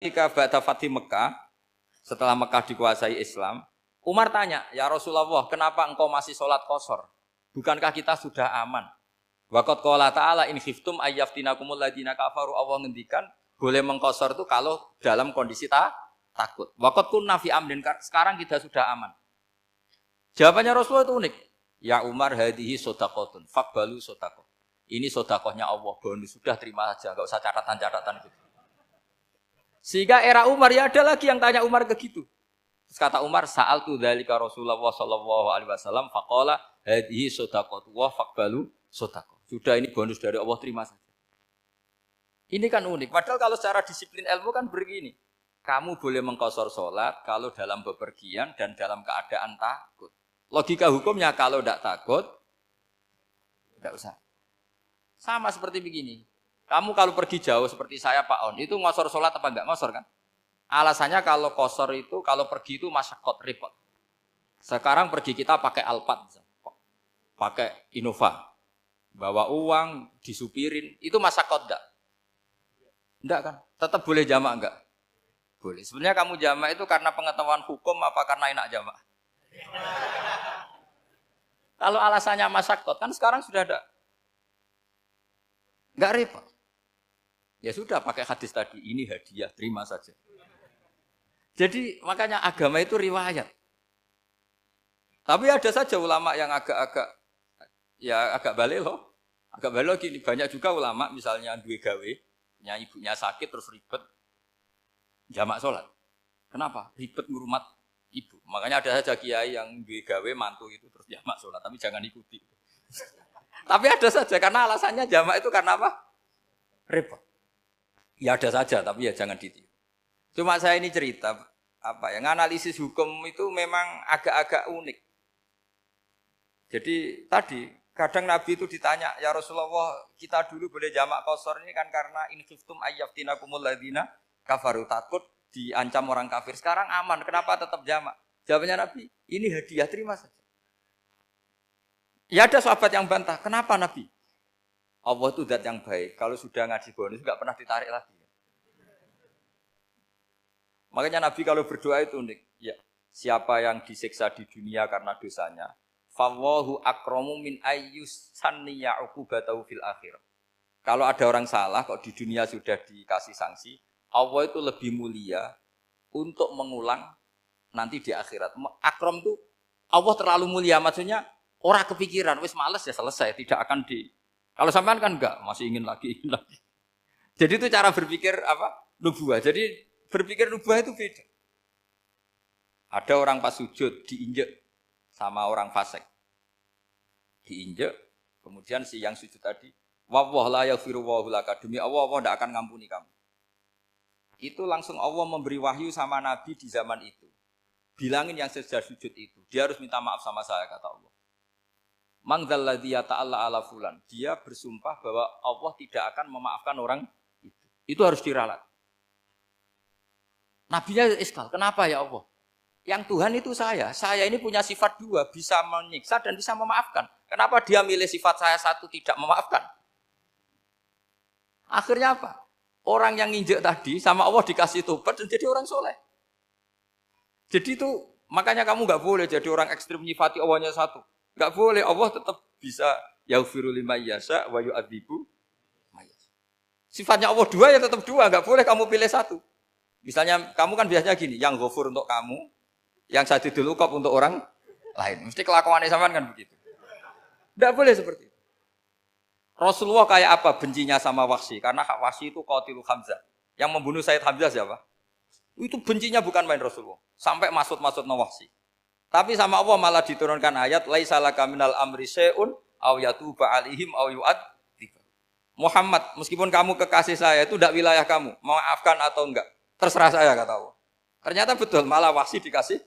Ketika ba'da Fathi Mekah, setelah Mekah dikuasai Islam, Umar tanya, ya Rasulullah, kenapa engkau masih sholat qashar? Bukankah kita sudah aman? Waqad qala ta'ala in khiftum ayyaftinakumul ladina kafaru, Allah ngendikan boleh mengqashar itu kalau dalam kondisi takut. Waqad kunna fi amrin, sekarang kita sudah aman. Jawabannya Rasulullah itu unik. Ya Umar, hadihi sodaqotun, faqbalu sodaqoh. Ini sodakohnya Allah, bonus, sudah terima saja, enggak usah catatan-catatan gitu. Sehingga era Umar ya ada lagi yang tanya Umar ke gitu. Terus kata Umar, sa'altu dzalika Rasulullah sallallahu alaihi wasallam faqala hadhihi shadaqatu wa faqbalu shadaqah. Sudah ini bonus dari Allah, terima saja. Ini kan unik. Padahal kalau secara disiplin ilmu kan begini. Kamu boleh mengqashar salat kalau dalam bepergian dan dalam keadaan takut. Logika hukumnya kalau tidak takut tidak usah. Sama seperti begini. Kamu kalau pergi jauh seperti saya Pak On, itu ngosor sholat apa enggak ngosor kan? Alasannya kalau kosor itu, kalau pergi itu masyakot, repot. Sekarang pergi kita pakai Alphard, pakai Innova, bawa uang, disupirin, itu masyakot enggak? Enggak kan? Tetap boleh jamak enggak? Boleh. Sebenarnya kamu jamak itu karena pengetahuan hukum apa karena enak jamak? Kalau alasannya masyakot, kan sekarang sudah ada. Enggak repot. Ya sudah pakai hadis tadi, ini hadiah, terima saja. Jadi makanya agama itu riwayat. Tapi ada saja ulama yang agak balik loh. Agak balik loh gini, banyak juga ulama misalnya duwe gawe, ibunya sakit terus ribet jamak sholat. Kenapa? Ribet ngurumat ibu. Makanya ada saja kiai yang duwe gawe mantu itu terus jamak sholat, tapi jangan ikuti. Tapi ada saja karena alasannya jamak itu karena apa? Repot. Ya ada saja, tapi ya jangan ditiru. Cuma saya ini cerita, analisis hukum itu memang agak-agak unik. Jadi tadi, kadang Nabi itu ditanya, ya Rasulullah, kita dulu boleh jamak qashar ini kan karena in khiftum ayyaftinakumul ladina kafaru, takut diancam orang kafir. Sekarang aman, kenapa tetap jamak? Jawabannya Nabi, ini hadiah, terima saja. Ya ada sahabat yang bantah, kenapa Nabi? Allah itu zat yang baik. Kalau sudah ngaji bonus nggak pernah ditarik lagi. Makanya Nabi kalau berdoa itu unik. Ya, siapa yang disiksa di dunia karena dosanya, fawwahu akramu min ayyus sanniya uqubatahu fil akhir. Kalau ada orang salah kok di dunia sudah dikasih sanksi, Allah itu lebih mulia untuk mengulang nanti di akhirat. Akram itu Allah terlalu mulia, maksudnya orang kepikiran, wis males ya selesai, tidak akan di. Kalau sampean kan enggak, masih ingin lagi. Jadi itu cara berpikir nubuah. Jadi berpikir nubuah itu beda. Ada orang pas sujud diinjek sama orang fasik. Diinjek, kemudian si yang sujud tadi, wallahu la yaghfiru wallahu laka, demi Allah tidak akan ngampuni kamu. Itu langsung Allah memberi wahyu sama Nabi di zaman itu. Bilangin yang sedang sujud itu, dia harus minta maaf sama saya, kata Allah. Mangdalladzi yata'alla ala fulan. Dia bersumpah bahwa Allah tidak akan memaafkan orang itu. Itu harus diralat. Nabinya iskal, kenapa ya Allah? Yang Tuhan itu saya ini punya sifat dua, bisa menyiksa dan bisa memaafkan. Kenapa dia milih sifat saya satu tidak memaafkan? Akhirnya apa? Orang yang nginjek tadi sama Allah dikasih tobat dan jadi orang soleh. Jadi itu makanya kamu nggak boleh jadi orang ekstrim nyifati Allahnya satu. Enggak boleh, Allah tetap bisa yaghfiru liman yasha wa yu'adzibu mayasha. Sifatnya Allah dua ya tetap dua, enggak boleh kamu pilih satu. Misalnya kamu kan biasanya gini, yang ghafur untuk kamu, yang sadidul uqab untuk orang lain. Mesti kelakuannya sampean kan begitu. Enggak boleh seperti itu. Rasulullah kayak apa bencinya sama Wahsy? Karena Wahsy itu qatilul Hamzah. Yang membunuh Sayyid Hamzah siapa? Itu bencinya bukan main Rasulullah. Sampai maksud-maksud Wahsy. Tapi sama Allah malah diturunkan ayat laisa laka minal amri syai'un aw yatuba alaihim aw yu'adzib. Muhammad, meskipun kamu kekasih saya itu tidak wilayah kamu, memaafkan atau enggak, terserah saya, kata Allah. Ternyata betul, malah Wahsy dikasih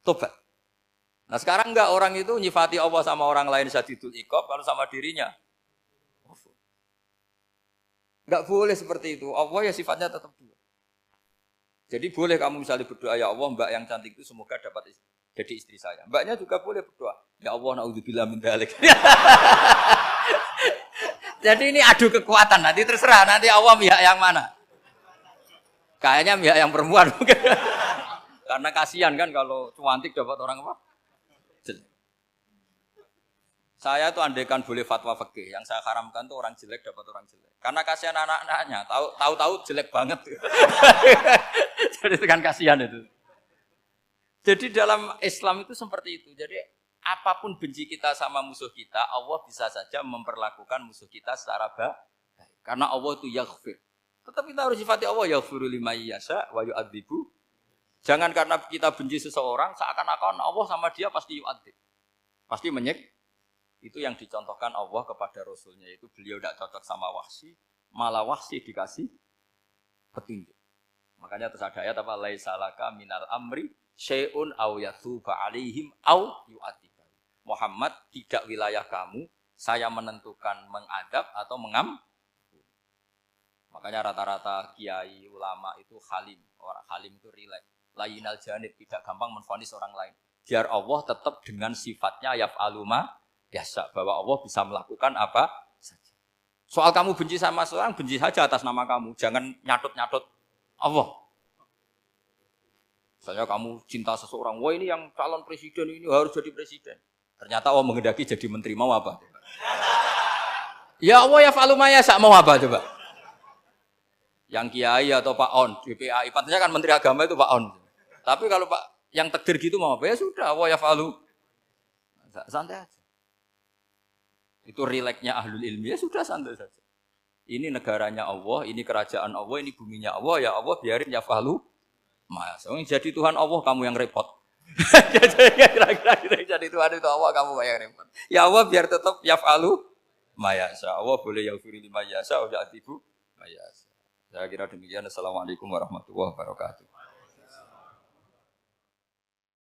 tobat. Nah sekarang enggak, orang itu nyifati Allah sama orang lain syadidul iqab, kalau sama dirinya enggak boleh seperti itu. Allah ya sifatnya tetap dua. Jadi boleh kamu misalnya berdoa, ya Allah mbak yang cantik itu semoga dapat jadi istri saya. Mbaknya juga boleh berdoa, ya Allah naudzubillah min dzalik. Jadi ini adu kekuatan, nanti terserah nanti Allah pihak yang mana. Kayaknya pihak yang perempuan mungkin. Karena kasihan kan kalau cantik dapat orang apa? Jelek. Saya tuh andaikan boleh fatwa fikih, yang saya haramkan tuh orang jelek dapat orang jelek. Karena kasihan anak-anaknya, tahu-tahu jelek banget. Jadi itu kan kasihan itu. Jadi dalam Islam itu seperti itu. Jadi apapun benci kita sama musuh kita, Allah bisa saja memperlakukan musuh kita secara baik. Karena Allah itu yaghfir. Tetap kita harus sifati Allah yaghfiru liman yasha wa yu'adzibu. Jangan karena kita benci seseorang seakan-akan Allah sama dia pasti yu'adzib. Pasti menyik. Itu yang dicontohkan Allah kepada Rasulnya. Itu beliau tidak cocok sama Wahsy. Malah Wahsy dikasih petunjuk. Makanya terus ada ayat apa? Laisa laka minal amri syai'un aw yatuba alaihim aw yu'adzib. Muhammad, tidak wilayah kamu. Saya menentukan mengadab atau makanya rata-rata kiai ulama itu halim. Orang halim itu rileks. Layinal janib, tidak gampang menvonis orang lain. Biar Allah tetap dengan sifatnya yaf'alu ma yasha, bahwa Allah bisa melakukan apa saja. Soal kamu benci sama seorang, benci saja atas nama kamu. Jangan nyatut-nyatut Allah. Misalnya kamu cinta seseorang, wah ini yang calon presiden ini harus jadi presiden. Ternyata Allah menghendaki jadi menteri, mau apa? Ya Allah yaf'alu ma yasha, mau apa coba? Yang kiai atau Pak On, DPAI, patutnya kan menteri agama itu Pak On. Tapi kalau Pak yang takdir gitu mau apa? Ya sudah, Allah yaf'alu. Santai aja. Itu rileksnya ahlul ilmi, ya sudah santai saja. Ini negaranya Allah, ini kerajaan Allah, ini buminya Allah, ya Allah biarin yaf'alu. Mas, jadi Tuhan Allah kamu yang repot. Kira-kira jadi Tuhan itu Allah kamu yang repot. Ya Allah biar tetap yaf'alu mayasa. Allah boleh yaghfir liman yasha wa ya'tibu mayasa. Saya kira demikian. Assalamualaikum warahmatullahi wabarakatuh.